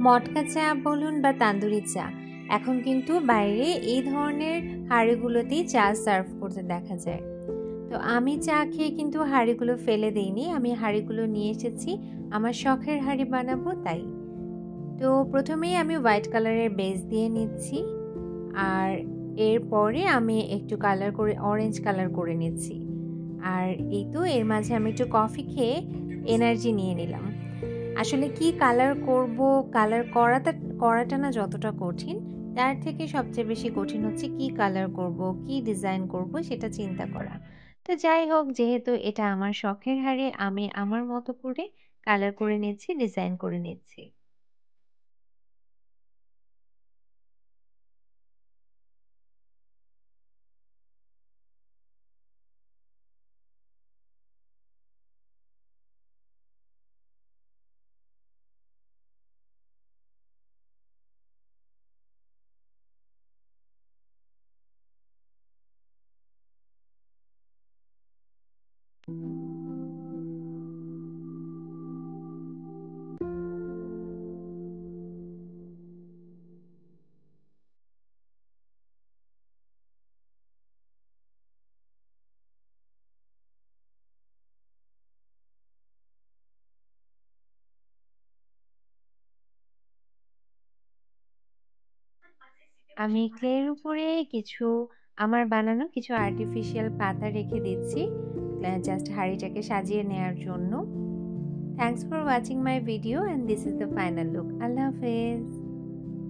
মটকা চা বলুন বা তান্দুরি চা, এখন কিন্তু বাইরে এই ধরনের হাঁড়িগুলোতেই চা সার্ভ করতে দেখা যায়। তো আমি চা খেয়ে কিন্তু হাঁড়িগুলো ফেলে দিইনি, আমি হাঁড়িগুলো নিয়ে এসেছি আমার শখের হাঁড়ি বানাবো তাই। তো প্রথমেই আমি হোয়াইট কালারের বেস দিয়ে নিচ্ছি, আর এরপরে আমি একটু কালার করে অরেঞ্জ কালার করে নিচ্ছি। আর এই তো এর মাঝে আমি একটু কফি খেয়ে এনার্জি নিয়ে নিলাম। আসলে কি কালার করব, কালার করাটা না যতটা কঠিন, তার থেকে সবচেয়ে বেশি কঠিন হচ্ছে কি কালার করব, কি ডিজাইন করব সেটা চিন্তা করা। তো যাই হোক, যেহেতু এটা আমার শখের হাড়ি, আমি আমার মতো করে কালার করে নিচ্ছি, ডিজাইন করে নিচ্ছি। আমি ক্লের উপরে কিছু আমার বানানো কিছু আর্টিফিশিয়াল পাতা রেখে দিচ্ছি, জাস্ট হাঁড়িটাকে সাজিয়ে নেওয়ার জন্য। Thanks for watching my video, and this is the final look. আল্লাহ হাফেজ।